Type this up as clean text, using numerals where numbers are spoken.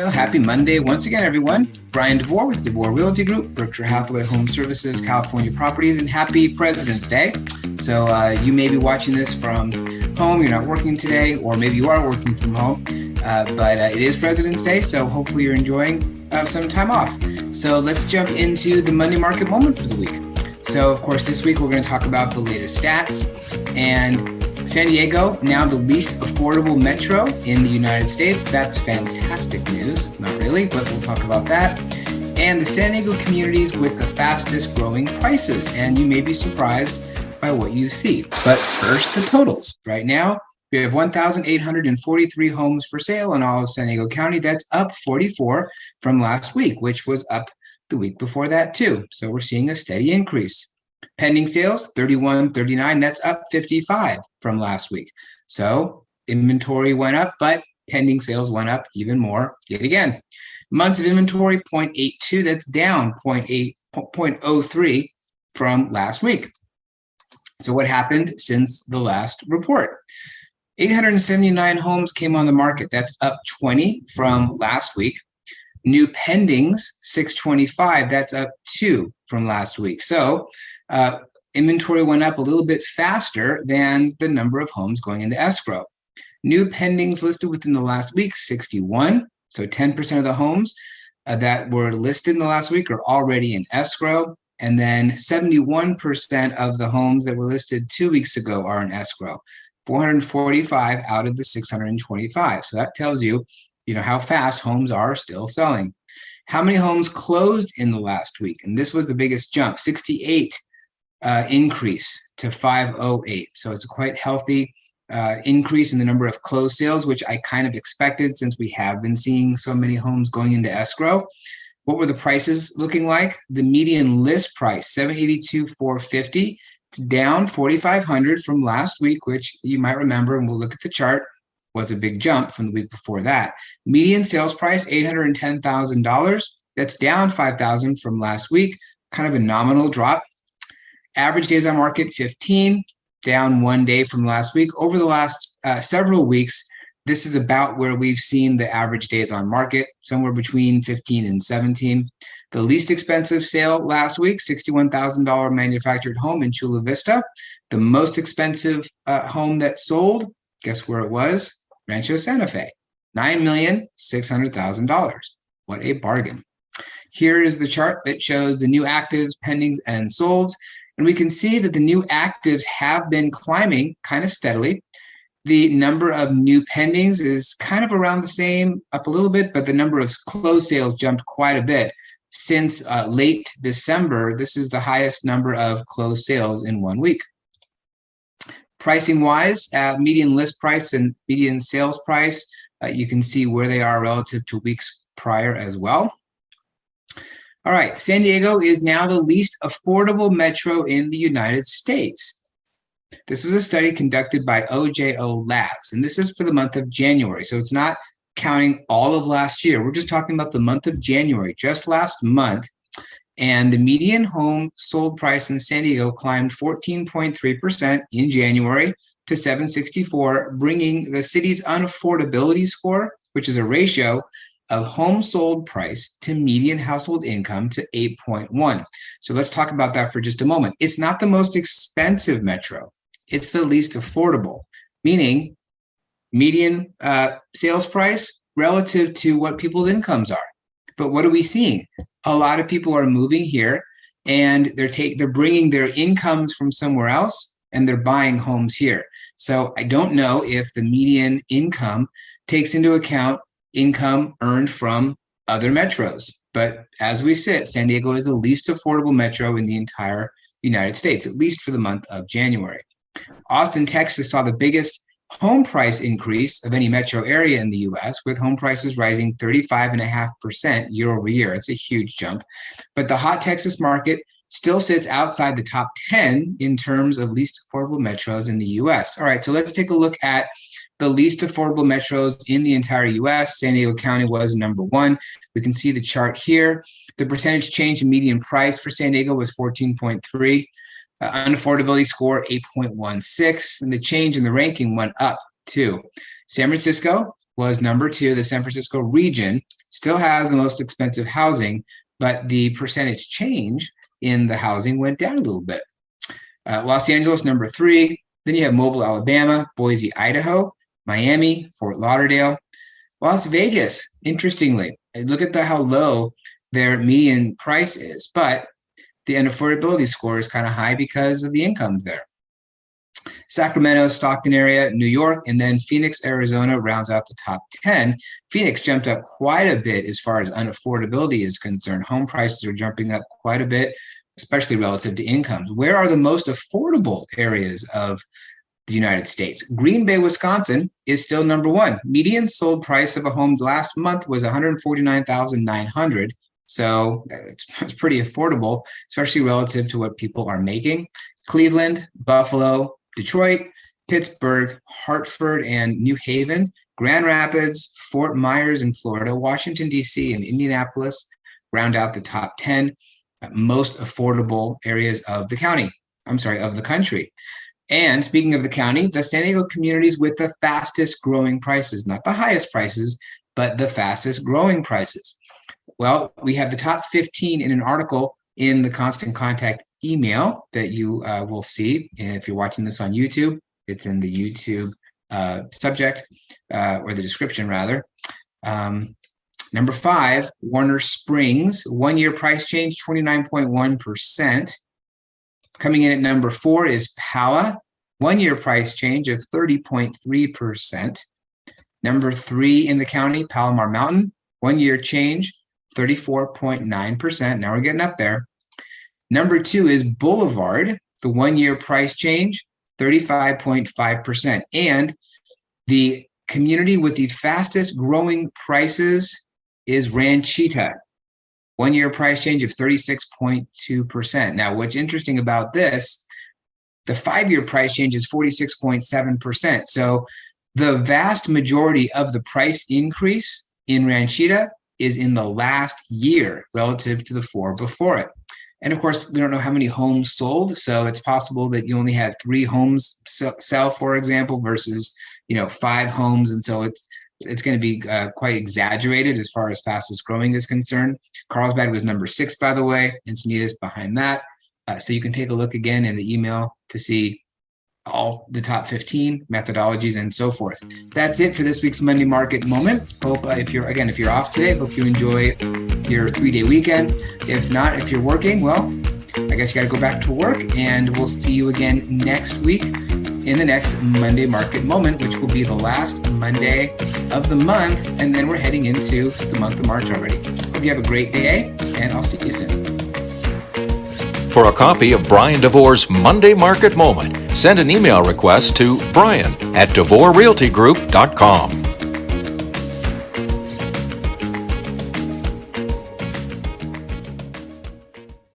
Well, happy Monday once again, everyone. Bryan Devore with Devore Realty Group, Berkshire Hathaway HomeServices, California Properties, and happy President's Day. So you may be watching this from home. You're not working today, or maybe you are working from home, but it is President's Day, so hopefully you're enjoying some time off. So let's jump into the Monday market moment for the week. So, of course, this week we're going to talk about the latest stats, and San Diego, now the least affordable metro in the United States. That's fantastic news. Not really, but we'll talk about that. And the San Diego communities with the fastest growing prices. And you may be surprised by what you see. But first, the totals. Right now, we have 1,843 homes for sale in all of San Diego County. That's up 44 from last week, which was up the week before that too. So we're seeing a steady increase. Pending sales, 3139, that's up 55 from last week. So inventory went up, but pending sales went up even more yet again. Months of inventory, 0.82, that's down 0.03 from last week. So what happened since the last report? 879 homes came on the market. That's up 20 from last week. New pendings, 625, that's up 2 from last week. So inventory went up a little bit faster than the number of homes going into escrow. New pendings listed within the last week, 61. So 10% of the homes that were listed in the last week are already in escrow. And then 71% of the homes that were listed 2 weeks ago are in escrow. 445 out of the 625. So that tells you, how fast homes are still selling. How many homes closed in the last week? And this was the biggest jump, 68 increase to 508. So it's a quite healthy increase in the number of closed sales, which I kind of expected since we have been seeing so many homes going into escrow. What were the prices looking like? The median list price, $782,450. It's down $4,500 from last week, which you might remember, and we'll look at the chart, was a big jump from the week before that. Median sales price, $810,000. That's down $5,000 from last week, kind of a nominal drop. Average days on market, 15, down 1 day from last week. Over the last several weeks, this is about where we've seen the average days on market, somewhere between 15 and 17. The least expensive sale last week, $61,000 manufactured home in Chula Vista. The most expensive home that sold, guess where it was? Rancho Santa Fe, $9,600,000. What a bargain. Here is the chart that shows the new actives, pendings, and solds. And we can see that the new actives have been climbing kind of steadily. The number of new pendings is kind of around the same, up a little bit, but the number of closed sales jumped quite a bit. Since late December, this is the highest number of closed sales in 1 week. Pricing wise, median list price and median sales price, you can see where they are relative to weeks prior as well. All right, San Diego is now the least affordable metro in the United States. This was a study conducted by OJO Labs, and this is for the month of January. So it's not counting all of last year. We're just talking about the month of January, just last month. And the median home sold price in San Diego climbed 14.3% in January to $764, bringing the city's unaffordability score, which is a ratio of home sold price to median household income, to 8.1. So let's talk about that for just a moment. It's not the most expensive metro. It's the least affordable, meaning median sales price relative to what people's incomes are. But what are we seeing? A lot of people are moving here, and they're bringing their incomes from somewhere else, and they're buying homes here. So I don't know if the median income takes into account income earned from other metros. But as we sit, San Diego is the least affordable metro in the entire United States, at least for the month of January. Austin, Texas saw the biggest home price increase of any metro area in the U.S., with home prices rising 35.5% year over year. It's a huge jump. But the hot Texas market still sits outside the top 10 in terms of least affordable metros in the U.S. All right, so let's take a look at the least affordable metros in the entire U.S. San Diego County was number 1. We can see the chart here. The percentage change in median price for San Diego was 14.3. Unaffordability score 8.16, and the change in the ranking went up too. San Francisco was number 2, the San Francisco region, still has the most expensive housing, but the percentage change in the housing went down a little bit. Los Angeles, number 3. Then you have Mobile, Alabama, Boise, Idaho, Miami, Fort Lauderdale, Las Vegas. Interestingly, look at how low their median price is, but the unaffordability score is kind of high because of the incomes there. Sacramento, Stockton area, New York, and then Phoenix, Arizona rounds out the top 10. Phoenix jumped up quite a bit as far as unaffordability is concerned. Home prices are jumping up quite a bit, especially relative to incomes. Where are the most affordable areas of the United States? Green Bay, Wisconsin is still number 1. Median sold price of a home last month was $149,900. So it's pretty affordable, especially relative to what people are making. Cleveland, Buffalo, Detroit, Pittsburgh, Hartford, and New Haven, Grand Rapids, Fort Myers in Florida, Washington, D.C., and Indianapolis round out the top 10 most affordable areas of the country. And speaking of the county, the San Diego communities with the fastest growing prices, not the highest prices, but the fastest growing prices. Well, we have the top 15 in an article in the Constant Contact email that you will see. And if you're watching this on YouTube, it's in the YouTube subject or the description rather. Number 5, Warner Springs, 1-year price change, 29.1%. Coming in at number 4 is Pala, 1-year price change of 30.3%. Number 3 in the county, Palomar Mountain, 1-year change, 34.9%. Now we're getting up there. Number 2 is Boulevard, the 1-year price change, 35.5%. And the community with the fastest growing prices is Ranchita, 1-year price change of 36.2%. Now, what's interesting about this, the 5-year price change is 46.7%. So the vast majority of the price increase in Ranchita is in the last year relative to the 4 before it. And of course, we don't know how many homes sold. So it's possible that you only had 3 homes sell, for example, versus 5 homes. And so it's going to be quite exaggerated as far as fastest growing is concerned. Carlsbad was number 6, by the way. Encinitas behind that. So you can take a look again in the email to see all the top 15 methodologies and so forth. That's it for this week's Monday Market Moment. Hope if you're off today, hope you enjoy your 3-day weekend. If not, if you're working, well, I guess you got to go back to work, and we'll see you again next week in the next Monday Market Moment, which will be the last Monday of the month, and then we're heading into the month of March already. Hope you have a great day, and I'll see you soon. For a copy of Bryan Devore's Monday Market Moment, send an email request to Bryan@DevoreRealtyGroup.com.